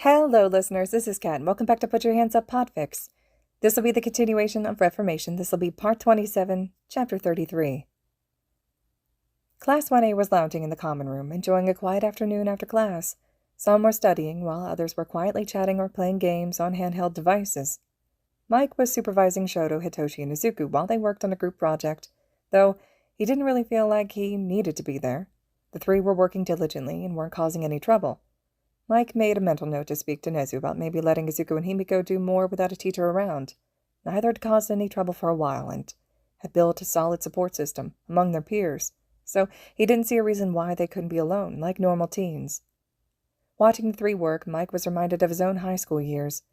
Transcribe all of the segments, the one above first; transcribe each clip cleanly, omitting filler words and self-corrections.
Hello, listeners. This is Kat, and welcome back to Put Your Hands Up Podfic. This will be the continuation of Reformation. This will be Part 27, Chapter 33. Class 1A was lounging in the common room, enjoying a quiet afternoon after class. Some were studying, while others were quietly chatting or playing games on handheld devices. Mike was supervising Shoto, Hitoshi, and Izuku while they worked on a group project, though he didn't really feel like he needed to be there. The three were working diligently and weren't causing any trouble. Mike made a mental note to speak to Nezu about maybe letting Izuku and Himiko do more without a teacher around. Neither had caused any trouble for a while and had built a solid support system among their peers, so he didn't see a reason why they couldn't be alone, like normal teens. Watching the three work, Mike was reminded of his own high school years.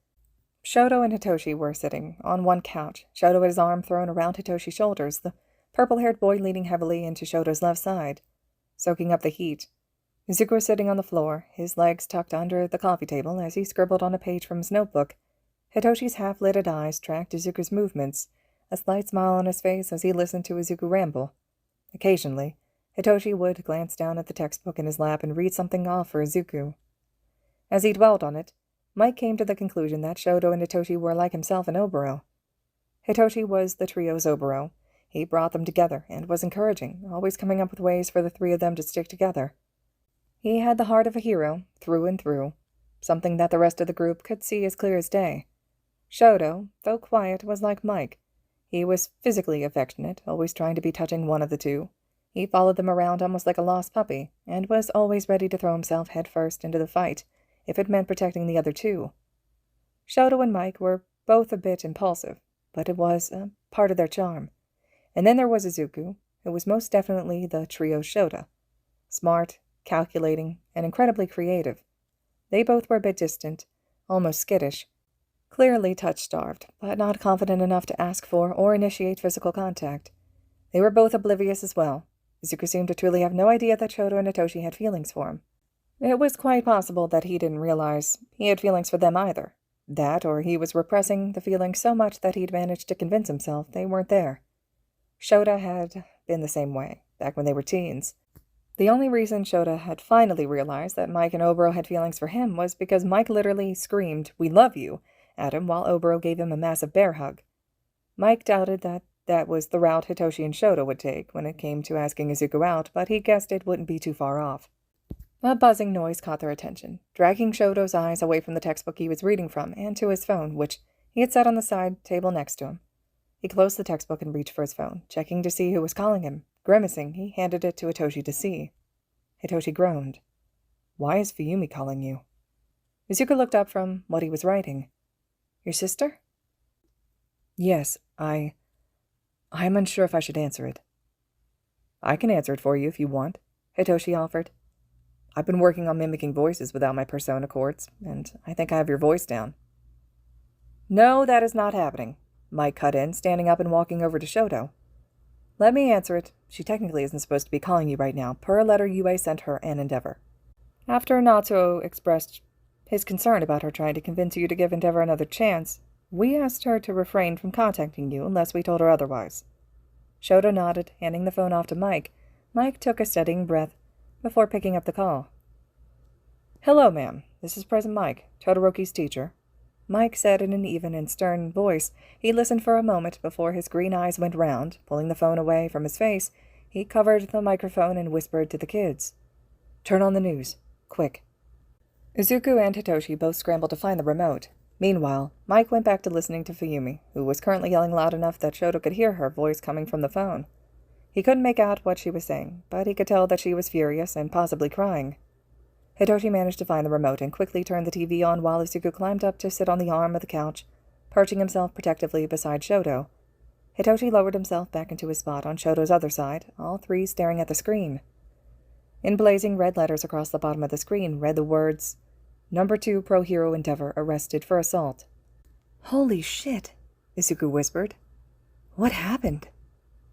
Shoto and Hitoshi were sitting on one couch, Shoto had his arm thrown around Hitoshi's shoulders, the purple-haired boy leaning heavily into Shoto's left side, soaking up the heat. Izuku was sitting on the floor, his legs tucked under the coffee table as he scribbled on a page from his notebook. Hitoshi's half-lidded eyes tracked Izuku's movements, a slight smile on his face as he listened to Izuku ramble. Occasionally, Hitoshi would glance down at the textbook in his lap and read something off for Izuku. As he dwelled on it, Mike came to the conclusion that Shoto and Hitoshi were like himself and Oboro. Hitoshi was the trio's Oboro. He brought them together and was encouraging, always coming up with ways for the three of them to stick together. He had the heart of a hero, through and through, something that the rest of the group could see as clear as day. Shoto, though quiet, was like Mike. He was physically affectionate, always trying to be touching one of the two. He followed them around almost like a lost puppy, and was always ready to throw himself headfirst into the fight, if it meant protecting the other two. Shoto and Mike were both a bit impulsive, but it was a part of their charm. And then there was Izuku, who was most definitely the trio's Shota. Smart, calculating, and incredibly creative. They both were a bit distant, almost skittish, clearly touch-starved, but not confident enough to ask for or initiate physical contact. They were both oblivious as well. Izuku seemed to truly have no idea that Shoto and Hitoshi had feelings for him. It was quite possible that he didn't realize he had feelings for them either. That, or he was repressing the feelings so much that he'd managed to convince himself they weren't there. Shota had been the same way, back when they were teens. The only reason Shota had finally realized that Mike and Oboro had feelings for him was because Mike literally screamed, "We love you," at him while Oboro gave him a massive bear hug. Mike doubted that was the route Hitoshi and Shota would take when it came to asking Izuku out, but he guessed it wouldn't be too far off. A buzzing noise caught their attention, dragging Shoto's eyes away from the textbook he was reading from and to his phone, which he had set on the side table next to him. He closed the textbook and reached for his phone, checking to see who was calling him. Grimacing, he handed it to Hitoshi to see. Hitoshi groaned. "Why is Fuyumi calling you?" Izuku looked up from what he was writing. "Your sister?" "Yes, I'm unsure if I should answer it." "I can answer it for you if you want," Hitoshi offered. "I've been working on mimicking voices without my persona chords, and I think I have your voice down." "No, that is not happening," Mike cut in, standing up and walking over to Shoto. "Let me answer it. She technically isn't supposed to be calling you right now, per a letter UA sent her and Endeavor. After Natsuo expressed his concern about her trying to convince you to give Endeavor another chance, we asked her to refrain from contacting you unless we told her otherwise." Shoto nodded, handing the phone off to Mike. Mike took a steadying breath before picking up the call. "Hello, ma'am. This is President Mike, Todoroki's teacher," Mike said in an even and stern voice. He listened for a moment before his green eyes went round. Pulling the phone away from his face, he covered the microphone and whispered to the kids. "Turn on the news. Quick." Izuku and Hitoshi both scrambled to find the remote. Meanwhile, Mike went back to listening to Fuyumi, who was currently yelling loud enough that Shoto could hear her voice coming from the phone. He couldn't make out what she was saying, but he could tell that she was furious and possibly crying. Hitoshi managed to find the remote and quickly turned the TV on while Izuku climbed up to sit on the arm of the couch, perching himself protectively beside Shoto. Hitoshi lowered himself back into his spot on Shoto's other side, all three staring at the screen. In blazing red letters across the bottom of the screen read the words, "Number 2 Pro Hero Endeavor arrested for assault." "Holy shit," Izuku whispered. "What happened?"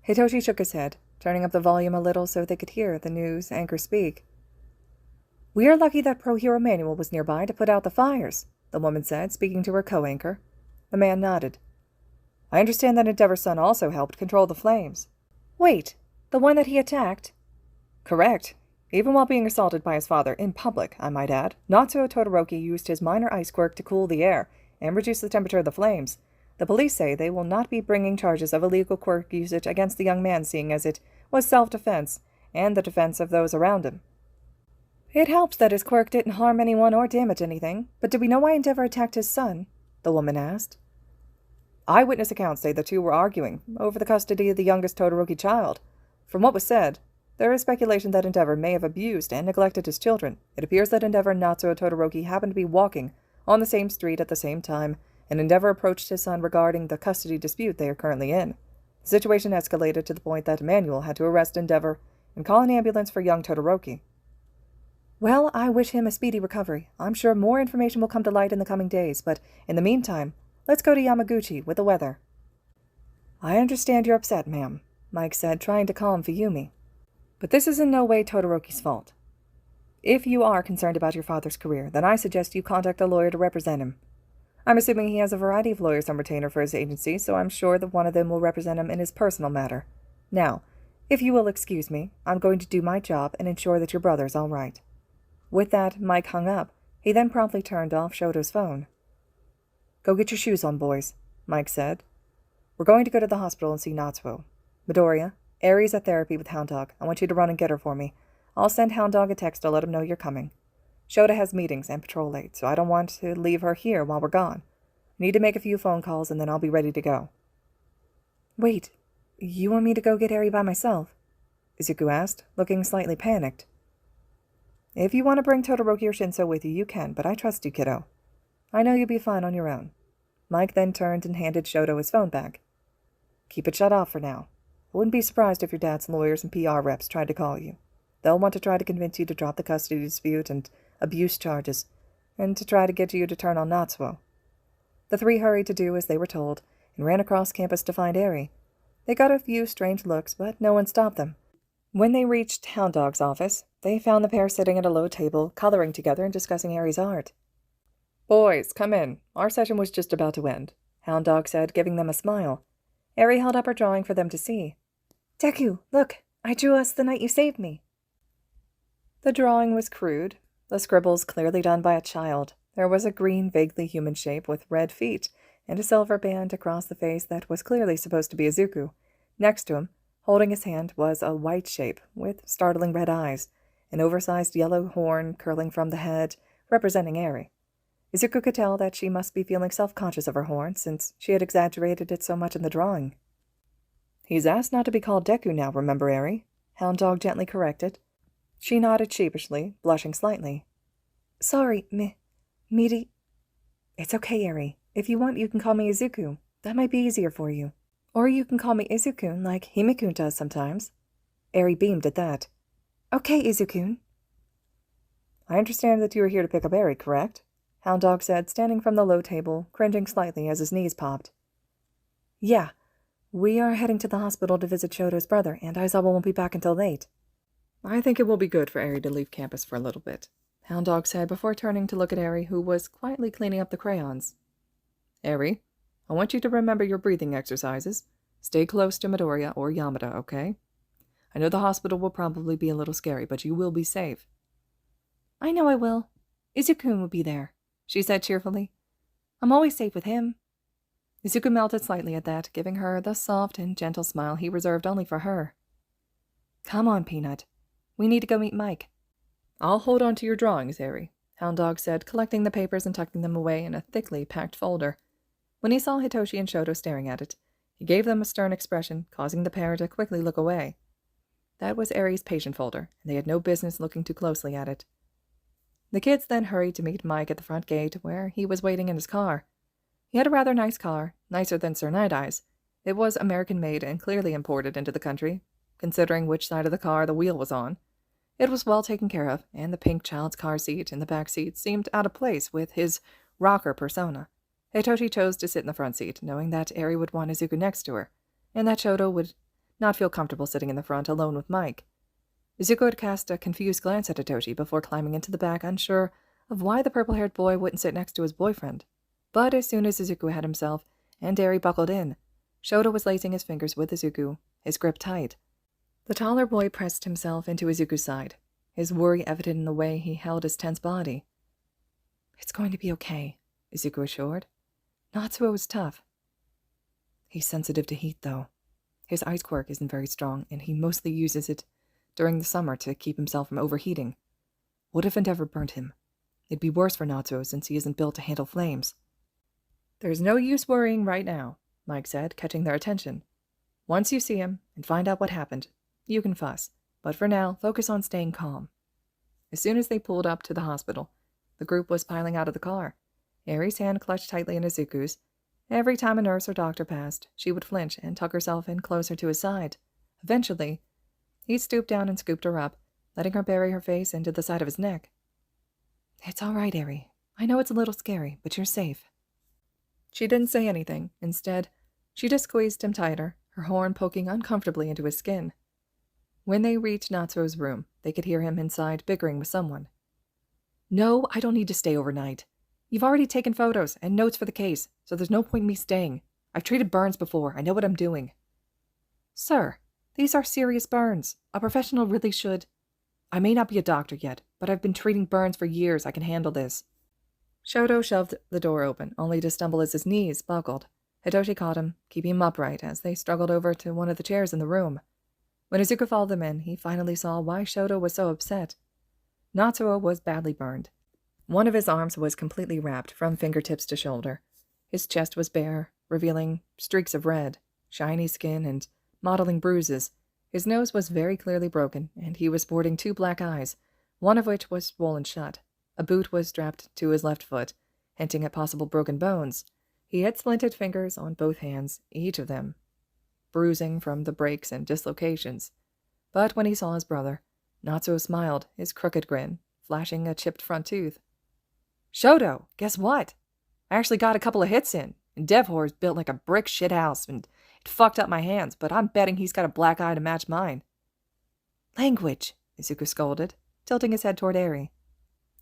Hitoshi shook his head, turning up the volume a little so they could hear the news anchor speak. "We are lucky that Pro Hero Manual was nearby to put out the fires," the woman said, speaking to her co-anchor. The man nodded. "I understand that Endeavor's son also helped control the flames." "Wait, the one that he attacked?" "Correct. Even while being assaulted by his father in public, I might add, Natsuo Todoroki used his minor ice quirk to cool the air and reduce the temperature of the flames. The police say they will not be bringing charges of illegal quirk usage against the young man, seeing as it was self-defense and the defense of those around him. It helps that his quirk didn't harm anyone or damage anything, but do we know why Endeavor attacked his son? The woman asked. Eyewitness accounts say the two were arguing over the custody of the youngest Todoroki child. From what was said, there is speculation that Endeavor may have abused and neglected his children. It appears that Endeavor and Natsuo Todoroki happened to be walking on the same street at the same time, and Endeavor approached his son regarding the custody dispute they are currently in. The situation escalated to the point that Emmanuel had to arrest Endeavor and call an ambulance for young Todoroki. Well, I wish him a speedy recovery. I'm sure more information will come to light in the coming days, but in the meantime, let's go to Yamaguchi with the weather. I understand you're upset, ma'am, Mike said, trying to calm Fuyumi. But this is in no way Todoroki's fault. If you are concerned about your father's career, then I suggest you contact a lawyer to represent him. I'm assuming he has a variety of lawyers on retainer for his agency, so I'm sure that one of them will represent him in his personal matter. Now, if you will excuse me, I'm going to do my job and ensure that your brother's all right. With that, Mike hung up. He then promptly turned off Shoto's phone. Go get your shoes on, boys, Mike said. We're going to go to the hospital and see Natsuo. Midoriya, Ari's at therapy with Hound Dog. I want you to run and get her for me. I'll send Hound Dog a text to let him know you're coming. Shota has meetings and patrol late, so I don't want to leave her here while we're gone. I need to make a few phone calls and then I'll be ready to go. Wait, you want me to go get Ari by myself? Izuku asked, looking slightly panicked. If you want to bring Todoroki or Shinso with you, you can, but I trust you, kiddo. I know you'll be fine on your own. Mike then turned and handed Shoto his phone back. Keep it shut off for now. I wouldn't be surprised if your dad's lawyers and PR reps tried to call you. They'll want to try to convince you to drop the custody dispute and abuse charges, and to try to get you to turn on Natsuo. The three hurried to do as they were told, and ran across campus to find Ari. They got a few strange looks, but no one stopped them. When they reached Hound Dog's office, they found the pair sitting at a low table, coloring together and discussing Ari's art. Boys, come in. Our session was just about to end, Hound Dog said, giving them a smile. Ari held up her drawing for them to see. Deku, look, I drew us the night you saved me. The drawing was crude, the scribbles clearly done by a child. There was a green, vaguely human shape with red feet, and a silver band across the face that was clearly supposed to be Izuku. Next to him, holding his hand, was a white shape with startling red eyes, an oversized yellow horn curling from the head, representing Ari. Izuku could tell that she must be feeling self-conscious of her horn, since she had exaggerated it so much in the drawing. He's asked not to be called Deku now, remember, Ari? Hound Dog gently corrected. She nodded sheepishly, blushing slightly. Sorry, Miri. It's okay, Ari. If you want, you can call me Izuku. That might be easier for you. Or you can call me Izukun, like Himekun does sometimes. Ari beamed at that. Okay, Izukun. I understand that you are here to pick up Ari, correct? Hound Dog said, standing from the low table, cringing slightly as his knees popped. Yeah. We are heading to the hospital to visit Shoto's brother, and Aizawa won't be back until late. I think it will be good for Ari to leave campus for a little bit, Hound Dog said before turning to look at Ari, who was quietly cleaning up the crayons. Ari, I want you to remember your breathing exercises. Stay close to Midoriya or Yamada, okay? I know the hospital will probably be a little scary, but you will be safe. I know I will. Izukun will be there, she said cheerfully. I'm always safe with him. Izuku melted slightly at that, giving her the soft and gentle smile he reserved only for her. Come on, Peanut. We need to go meet Mike. I'll hold on to your drawings, Ari, Hound Dog said, collecting the papers and tucking them away in a thickly packed folder. When he saw Hitoshi and Shoto staring at it, he gave them a stern expression, causing the pair to quickly look away. That was Ari's patient folder, and they had no business looking too closely at it. The kids then hurried to meet Mike at the front gate, where he was waiting in his car. He had a rather nice car, nicer than Sir Night-Eye's. It was American-made and clearly imported into the country, considering which side of the car the wheel was on. It was well taken care of, and the pink child's car seat in the back seat seemed out of place with his rocker persona. Hitoshi chose to sit in the front seat, knowing that Ari would want Izuku next to her, and that Shoto would not feel comfortable sitting in the front alone with Mike. Izuku had cast a confused glance at Hitoshi before climbing into the back, unsure of why the purple-haired boy wouldn't sit next to his boyfriend. But as soon as Izuku had himself and Ari buckled in, Shoto was lacing his fingers with Izuku, his grip tight. The taller boy pressed himself into Izuku's side. his worry evident in the way he held his tense body. "It's going to be okay," Izuku assured. "Natsuo is tough." "He's sensitive to heat, though. His ice quirk isn't very strong, and he mostly uses it during the summer to keep himself from overheating. What if it ever burnt him? It'd be worse for Natsuo since he isn't built to handle flames." "There's no use worrying right now," Mike said, catching their attention. "Once you see him and find out what happened, you can fuss. But for now, focus on staying calm." As soon as they pulled up to the hospital, the group was piling out of the car. Eri's hand clutched tightly in Izuku's. Every time a nurse or doctor passed, she would flinch and tuck herself in closer to his side. Eventually, he stooped down and scooped her up, letting her bury her face into the side of his neck. "It's all right, Eri. I know it's a little scary, but you're safe." She didn't say anything. Instead, she just squeezed him tighter, her horn poking uncomfortably into his skin. When they reached Natsuo's room, they could hear him inside bickering with someone. "No, I don't need to stay overnight. You've already taken photos and notes for the case, so there's no point in me staying. I've treated burns before. I know what I'm doing." "Sir, these are serious burns. A professional really should—" "I may not be a doctor yet, but I've been treating burns for years. I can handle this." Shoto shoved the door open, only to stumble as his knees buckled. Hitoshi caught him, keeping him upright as they struggled over to one of the chairs in the room. When Izuku followed them in, he finally saw why Shoto was so upset. Natsuo was badly burned. One of his arms was completely wrapped from fingertips to shoulder. His chest was bare, revealing streaks of red, shiny skin, and mottling bruises. His nose was very clearly broken, and he was sporting 2 black eyes, one of which was swollen shut. A boot was strapped to his left foot, hinting at possible broken bones. He had splinted fingers on both hands, each of them bruising from the breaks and dislocations. But when he saw his brother, Natsuo smiled, his crooked grin, flashing a chipped front tooth. "Shoto, guess what? I actually got a couple of hits in, and Devhor's built like a brick shithouse, and it fucked up my hands, but I'm betting he's got a black eye to match mine." "Language," Izuku scolded, tilting his head toward Eri.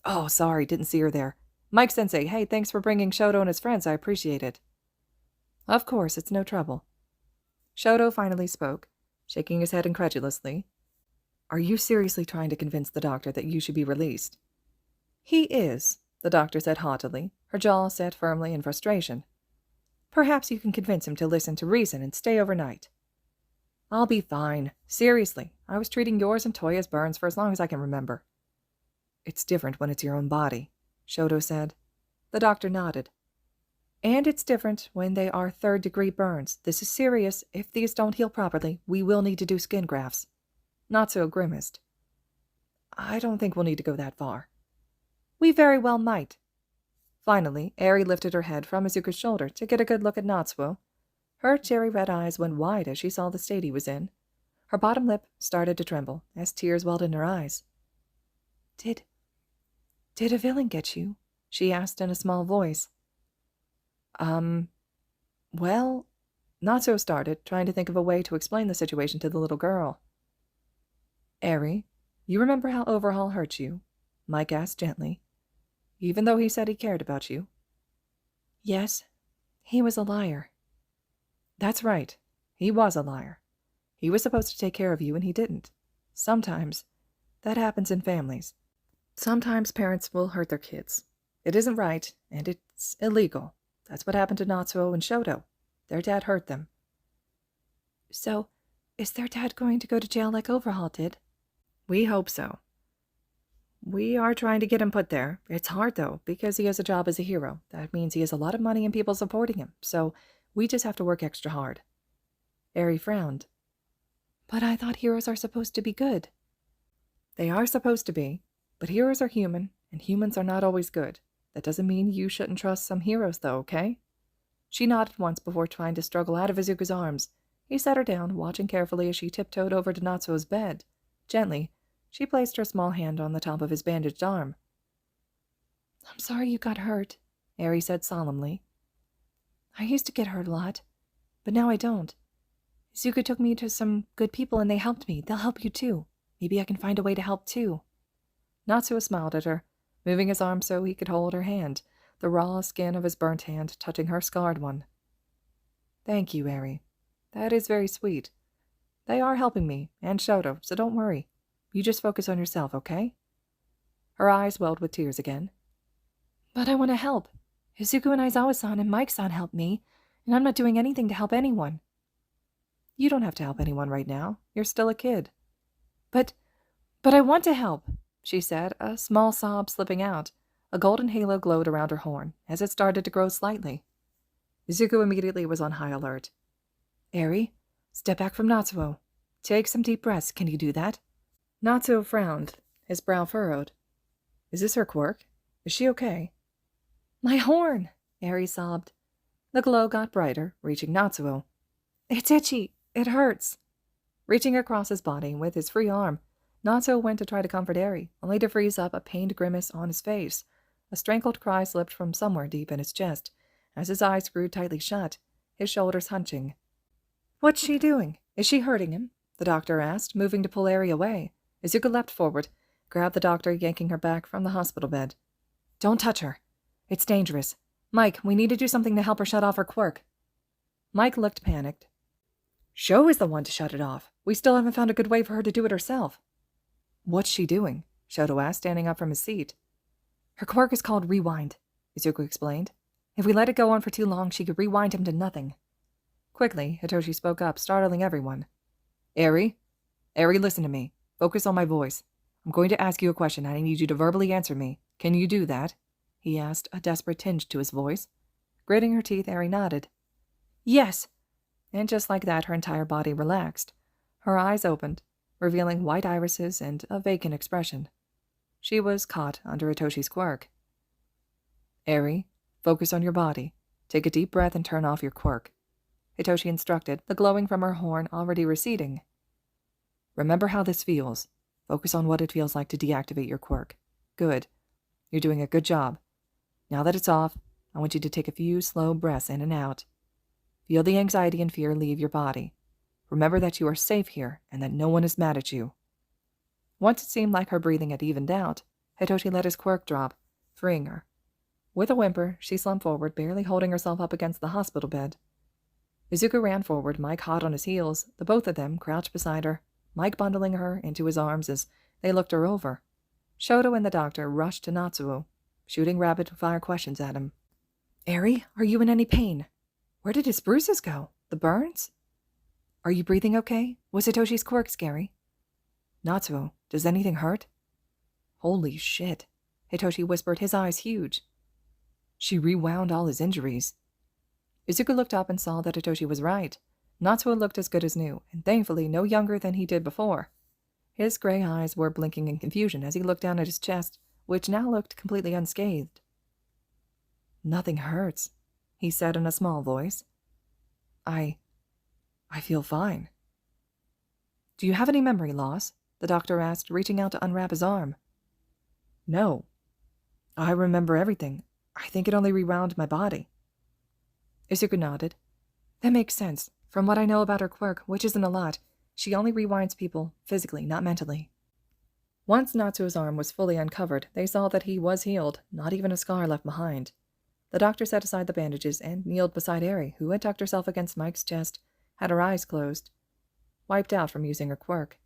"Oh, sorry, didn't see her there. Mike-sensei, hey, thanks for bringing Shoto and his friends, I appreciate it." "Of course, it's no trouble." Shoto finally spoke, shaking his head incredulously. "Are you seriously trying to convince the doctor that you should be released?" "He is," the doctor said haughtily, her jaw set firmly in frustration. "Perhaps you can convince him to listen to reason and stay overnight." "I'll be fine. Seriously, I was treating yours and Toya's burns for as long as I can remember." "It's different when it's your own body," Shoto said. The doctor nodded. "And it's different when they are 3rd-degree burns. This is serious. If these don't heal properly, we will need to do skin grafts." Natsuo grimaced. "I don't think we'll need to go that far." "We very well might." Finally, Eri lifted her head from Izuku's shoulder to get a good look at Natsuo. Her cherry-red eyes went wide as she saw the state he was in. Her bottom lip started to tremble as tears welled in her eyes. Did a villain get you?" she asked in a small voice. Well, Natsuo started, trying to think of a way to explain the situation to the little girl. "Eri, you remember how Overhaul hurt you?" Mike asked gently. "Even though he said he cared about you." "Yes, he was a liar." "That's right. He was a liar. He was supposed to take care of you, and he didn't. Sometimes that happens in families. Sometimes parents will hurt their kids. It isn't right, and it's illegal. That's what happened to Natsuo and Shoto. Their dad hurt them." "So, is their dad going to go to jail like Overhaul did?" "We hope so. We are trying to get him put there. It's hard, though, because he has a job as a hero. That means he has a lot of money and people supporting him, so we just have to work extra hard." Eri frowned. "But I thought heroes are supposed to be good." "They are supposed to be, but heroes are human, and humans are not always good. That doesn't mean you shouldn't trust some heroes, though, okay?" She nodded once before trying to struggle out of Izuku's arms. He set her down, watching carefully as she tiptoed over to Natsuo's bed. Gently, she placed her small hand on the top of his bandaged arm. "I'm sorry you got hurt," Eri said solemnly. "I used to get hurt a lot, but now I don't. Izuku took me to some good people and they helped me. They'll help you too. Maybe I can find a way to help too." Natsuo smiled at her, moving his arm so he could hold her hand, the raw skin of his burnt hand touching her scarred one. "Thank you, Eri. That is very sweet. They are helping me, and Shoto, so don't worry. You just focus on yourself, okay?" Her eyes welled with tears again. "But I want to help. Izuku and Aizawa-san and Mike-san helped me, and I'm not doing anything to help anyone." "You don't have to help anyone right now. You're still a kid." But I want to help," she said, a small sob slipping out. A golden halo glowed around her horn, as it started to grow slightly. Izuku immediately was on high alert. "Eri, step back from Natsuo. Take some deep breaths. Can you do that?" Natsuo frowned, his brow furrowed. "Is this her quirk? Is she okay?" "My horn!" Eri sobbed. The glow got brighter, reaching Natsuo. "It's itchy. It hurts." Reaching across his body with his free arm, Natsuo went to try to comfort Eri, only to freeze up a pained grimace on his face. A strangled cry slipped from somewhere deep in his chest, as his eyes screwed tightly shut, his shoulders hunching. "What's she doing? Is she hurting him?" the doctor asked, moving to pull Eri away. Izuku leapt forward, grabbed the doctor, yanking her back from the hospital bed. "Don't touch her. It's dangerous. Mike, we need to do something to help her shut off her quirk." Mike looked panicked. "Sho is the one to shut it off. We still haven't found a good way for her to do it herself." "What's she doing?" Shoto asked, standing up from his seat. "Her quirk is called Rewind," Izuku explained. "If we let it go on for too long, she could rewind him to nothing." Quickly, Hitoshi spoke up, startling everyone. Eri, listen to me. Focus on my voice. I'm going to ask you a question, and I need you to verbally answer me. Can you do that?" he asked, a desperate tinge to his voice. Gritting her teeth, Eri nodded. "Yes." And just like that, her entire body relaxed. Her eyes opened, revealing white irises and a vacant expression. She was caught under Hitoshi's quirk. "Eri, focus on your body. Take a deep breath and turn off your quirk," Hitoshi instructed, the glowing from her horn already receding. "Remember how this feels. Focus on what it feels like to deactivate your quirk. Good. You're doing a good job. Now that it's off, I want you to take a few slow breaths in and out. Feel the anxiety and fear leave your body. Remember that you are safe here and that no one is mad at you." Once it seemed like her breathing had evened out, Hitoshi let his quirk drop, freeing her. With a whimper, she slumped forward, barely holding herself up against the hospital bed. Izuku ran forward, Mike hot on his heels, the both of them crouched beside her, Mike bundling her into his arms as they looked her over. Shoto and the doctor rushed to Natsuo, shooting rapid-fire questions at him. "Eri, are you in any pain? Where did his bruises go? The burns? Are you breathing okay? Was Hitoshi's quirk scary? Natsuo, does anything hurt?" "Holy shit," Hitoshi whispered, his eyes huge. "She rewound all his injuries." Izuku looked up and saw that Hitoshi was right. Natsuo looked as good as new, and thankfully no younger than he did before. His gray eyes were blinking in confusion as he looked down at his chest, which now looked completely unscathed. "Nothing hurts," he said in a small voice. I feel fine." "Do you have any memory loss?" the doctor asked, reaching out to unwrap his arm. "No. I remember everything. I think it only rewound my body." Izuku nodded. "That makes sense. From what I know about her quirk, which isn't a lot, she only rewinds people physically, not mentally." Once Natsuo's arm was fully uncovered, they saw that he was healed, not even a scar left behind. The doctor set aside the bandages and kneeled beside Eri, who had tucked herself against Mike's chest, had her eyes closed, wiped out from using her quirk.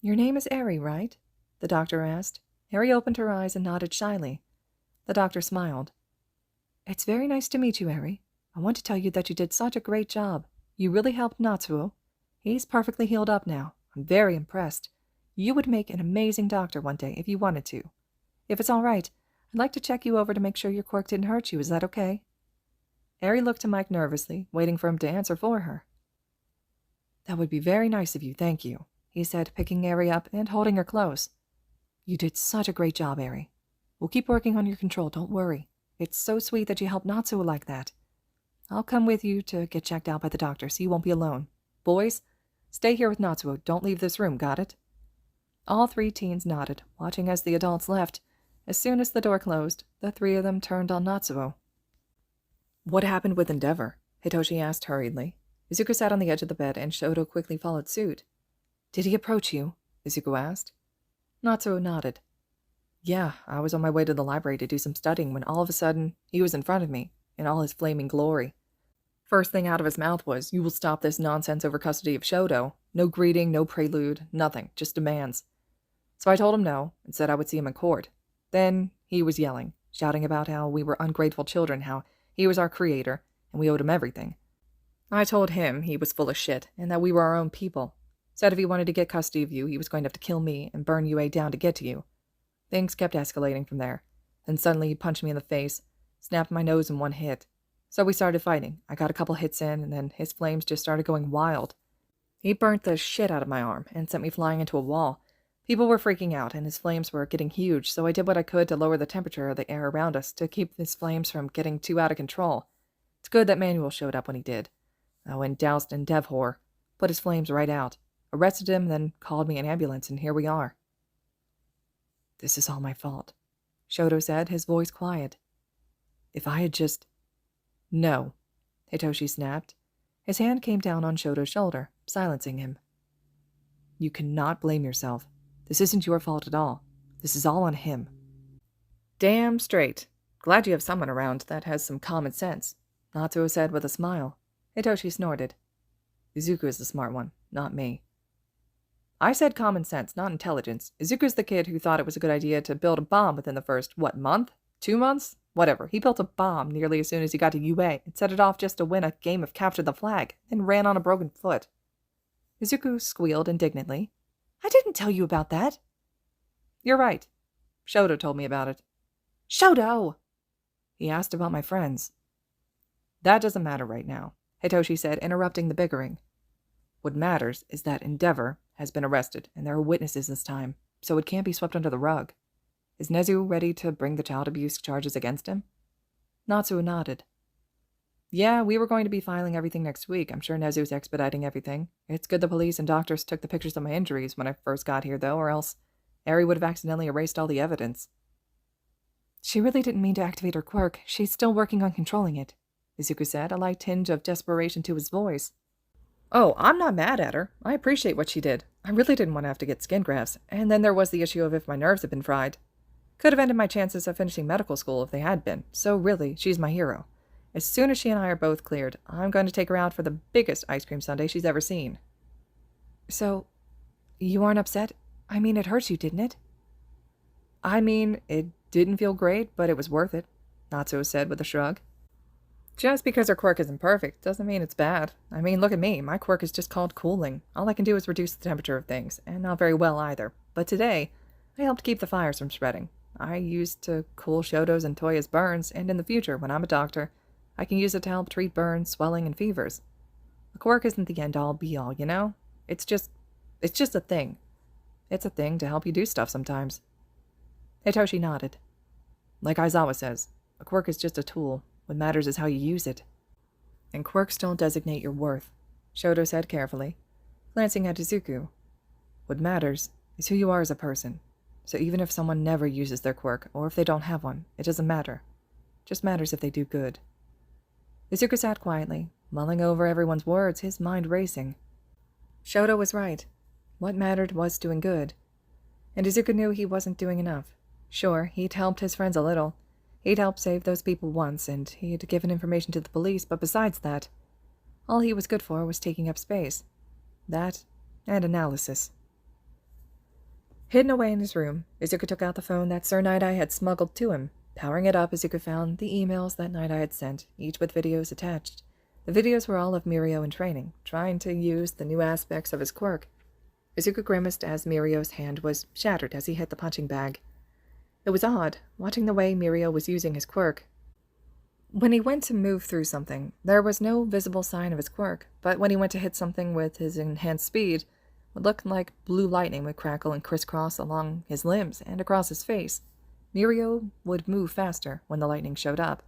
"Your name is Eri, right?" the doctor asked. Eri opened her eyes and nodded shyly. The doctor smiled. "It's very nice to meet you, Eri. I want to tell you that you did such a great job. You really helped Natsuo. He's perfectly healed up now. I'm very impressed. You would make an amazing doctor one day if you wanted to. If it's all right, I'd like to check you over to make sure your quirk didn't hurt you. Is that okay?" Eri looked to Mike nervously, waiting for him to answer for her. "That would be very nice of you, thank you," he said, picking Eri up and holding her close. "You did such a great job, Eri. We'll keep working on your control, don't worry. It's so sweet that you helped Natsuo like that. I'll come with you to get checked out by the doctor so you won't be alone. Boys, stay here with Natsuo. Don't leave this room, got it?" All three teens nodded, watching as the adults left. As soon as the door closed, the three of them turned on Natsuo. "What happened with Endeavor?" Hitoshi asked hurriedly. Izuku sat on the edge of the bed, and Shoto quickly followed suit. "Did he approach you?" Izuku asked. Natsuo nodded. "Yeah, I was on my way to the library to do some studying when all of a sudden he was in front of me, in all his flaming glory. First thing out of his mouth was, "You will stop this nonsense over custody of Shoto. No greeting, no prelude, nothing, just demands." So I told him no, and said I would see him in court. Then he was yelling, shouting about how we were ungrateful children, how he was our creator, and we owed him everything. I told him he was full of shit, and that we were our own people. Said if he wanted to get custody of you, he was going to have to kill me and burn UA down to get to you. Things kept escalating from there. Then suddenly he punched me in the face, snapped my nose in one hit. So we started fighting. I got a couple hits in, and then his flames just started going wild. He burnt the shit out of my arm and sent me flying into a wall. People were freaking out, and his flames were getting huge, so I did what I could to lower the temperature of the air around us to keep his flames from getting too out of control. It's good that Manuel showed up when he did. I went doused in Devhor, put his flames right out, arrested him, then called me an ambulance, and here we are. "This is all my fault," Shoto said, his voice quiet. "If I had just—" "No," Hitoshi snapped. His hand came down on Shoto's shoulder, silencing him. "You cannot blame yourself. This isn't your fault at all. This is all on him." "Damn straight. Glad you have someone around that has some common sense," Natsuo said with a smile. Hitoshi snorted. "Izuku is the smart one, not me." "I said common sense, not intelligence. Izuku's the kid who thought it was a good idea to build a bomb within the first, month? 2 months? Whatever. He built a bomb nearly as soon as he got to UA and set it off just to win a game of Capture the Flag, then ran on a broken foot." Izuku squealed indignantly. "I didn't tell you about that." "You're right. Shoto told me about it." "Shoto!" "He asked about my friends." "That doesn't matter right now," Hitoshi said, interrupting the bickering. "What matters is that Endeavor has been arrested, and there are witnesses this time, so it can't be swept under the rug. Is Nezu ready to bring the child abuse charges against him?" Natsuo nodded. "Yeah, we were going to be filing everything next week. I'm sure Nezu's expediting everything. It's good the police and doctors took the pictures of my injuries when I first got here, though, or else Eri would have accidentally erased all the evidence." "She really didn't mean to activate her quirk. She's still working on controlling it," Izuku said, a light tinge of desperation to his voice. "Oh, I'm not mad at her. I appreciate what she did. I really didn't want to have to get skin grafts, and then there was the issue of if my nerves had been fried. Could have ended my chances of finishing medical school if they had been, so really, she's my hero. As soon as she and I are both cleared, I'm going to take her out for the biggest ice cream sundae she's ever seen." "So, you aren't upset? I mean, it hurts you, didn't it?" "I mean, it didn't feel great, but it was worth it," Natsuo said with a shrug. "Just because her quirk isn't perfect doesn't mean it's bad. I mean, look at me. My quirk is just called cooling. All I can do is reduce the temperature of things, and not very well either. But today, I helped keep the fires from spreading. I used to cool Shoto's and Toya's burns, and in the future, when I'm a doctor, I can use it to help treat burns, swelling, and fevers. A quirk isn't the end-all, be-all, you know? It's just a thing. It's a thing to help you do stuff sometimes." Hitoshi nodded. "Like Aizawa says, a quirk is just a tool. What matters is how you use it." "And quirks don't designate your worth," Shoto said carefully, glancing at Izuku. "What matters is who you are as a person. So even if someone never uses their quirk, or if they don't have one, it doesn't matter. It just matters if they do good." Izuku sat quietly, mulling over everyone's words, his mind racing. Shoto was right. What mattered was doing good. And Izuku knew he wasn't doing enough. Sure, he'd helped his friends a little. He'd helped save those people once, and he'd given information to the police, but besides that, all he was good for was taking up space. That, and analysis. Hidden away in his room, Izuku took out the phone that Sir Night-Eye had smuggled to him. Powering it up, Izuku found the emails that Night-Eye had sent, each with videos attached. The videos were all of Mirio in training, trying to use the new aspects of his quirk. Izuku grimaced as Mirio's hand was shattered as he hit the punching bag. It was odd, watching the way Mirio was using his quirk. When he went to move through something, there was no visible sign of his quirk, but when he went to hit something with his enhanced speed, it looked like blue lightning would crackle and crisscross along his limbs and across his face. Mirio would move faster when the lightning showed up,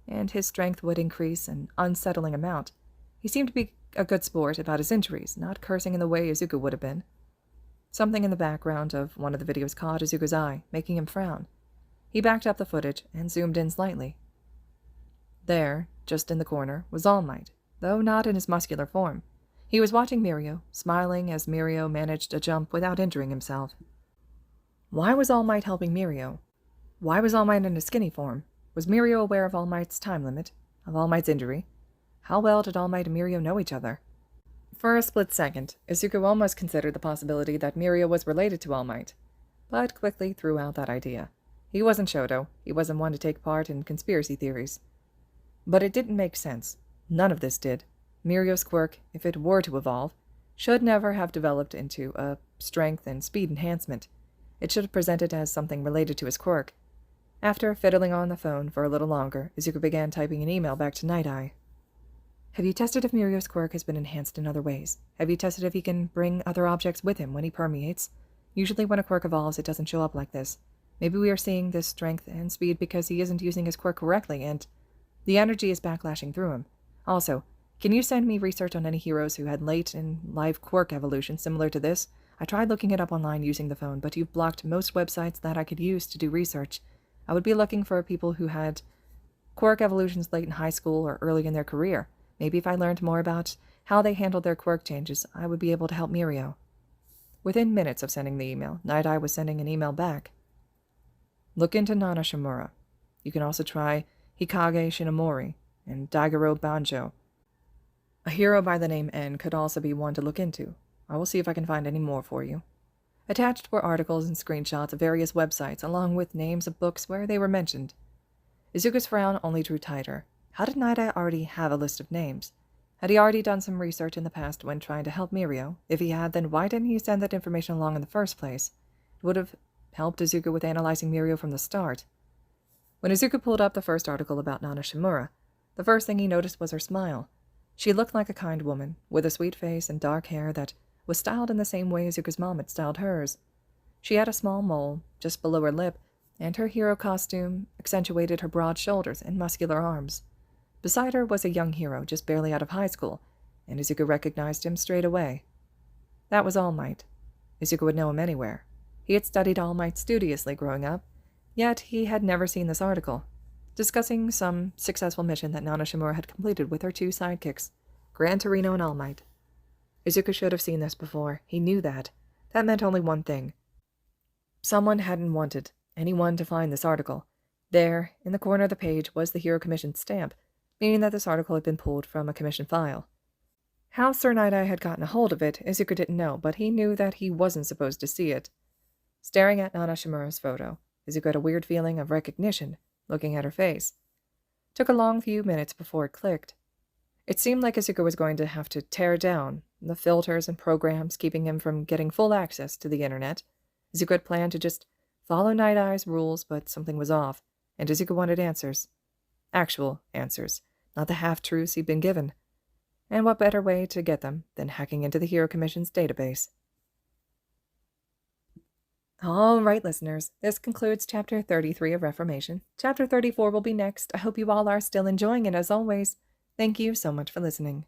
and his strength would increase an unsettling amount. He seemed to be a good sport about his injuries, not cursing in the way Izuku would have been. Something in the background of one of the videos caught Izuku's eye, making him frown. He backed up the footage and zoomed in slightly. There, just in the corner, was All Might, though not in his muscular form. He was watching Mirio, smiling as Mirio managed a jump without injuring himself. Why was All Might helping Mirio? Why was All Might in a skinny form? Was Mirio aware of All Might's time limit? Of All Might's injury? How well did All Might and Mirio know each other? For a split second, Izuku almost considered the possibility that Mirio was related to All Might, but quickly threw out that idea. He wasn't Shoto. He wasn't one to take part in conspiracy theories. But it didn't make sense. None of this did. Mirio's quirk, if it were to evolve, should never have developed into a strength and speed enhancement. It should have presented as something related to his quirk. After fiddling on the phone for a little longer, Izuku began typing an email back to Night Eye. Have you tested if Mirio's quirk has been enhanced in other ways? Have you tested if he can bring other objects with him when he permeates? Usually when a quirk evolves, it doesn't show up like this. Maybe we are seeing this strength and speed because he isn't using his quirk correctly, and the energy is backlashing through him. Also, can you send me research on any heroes who had late in life quirk evolution similar to this? I tried looking it up online using the phone, but you've blocked most websites that I could use to do research. I would be looking for people who had quirk evolutions late in high school or early in their career. Maybe if I learned more about how they handled their quirk changes, I would be able to help Mirio. Within minutes of sending the email, Night Eye was sending an email back. Look into Nana Shimura. You can also try Hikage Shinomori and Daigoro Banjo. A hero by the name N could also be one to look into. I will see if I can find any more for you. Attached were articles and screenshots of various websites, along with names of books where they were mentioned. Izuku's frown only drew tighter. How did Night Eye already have a list of names? Had he already done some research in the past when trying to help Mirio? If he had, then why didn't he send that information along in the first place? It would have helped Izuku with analyzing Mirio from the start. When Izuku pulled up the first article about Nana Shimura, the first thing he noticed was her smile. She looked like a kind woman, with a sweet face and dark hair that was styled in the same way Izuku's mom had styled hers. She had a small mole just below her lip, and her hero costume accentuated her broad shoulders and muscular arms. Beside her was a young hero just barely out of high school, and Izuku recognized him straight away. That was All Might. Izuku would know him anywhere. He had studied All Might studiously growing up, yet he had never seen this article, discussing some successful mission that Nana Shimura had completed with her two sidekicks, Gran Torino and All Might. Izuku should have seen this before. He knew that. That meant only one thing. Someone hadn't wanted anyone to find this article. There, in the corner of the page, was the Hero Commission stamp, meaning that this article had been pulled from a commission file. How Sir Night Eye had gotten a hold of it, Izuku didn't know, but he knew that he wasn't supposed to see it. Staring at Nana Shimura's photo, Izuku had a weird feeling of recognition, looking at her face. It took a long few minutes before it clicked. It seemed like Izuku was going to have to tear down the filters and programs keeping him from getting full access to the internet. Izuku had planned to just follow Night Eye's rules, but something was off, and Izuku wanted answers. Actual answers, not the half-truths he'd been given. And what better way to get them than hacking into the Hero Commission's database? All right, listeners, this concludes Chapter 33 of Reformation. Chapter 34 will be next. I hope you all are still enjoying it, as always. Thank you so much for listening.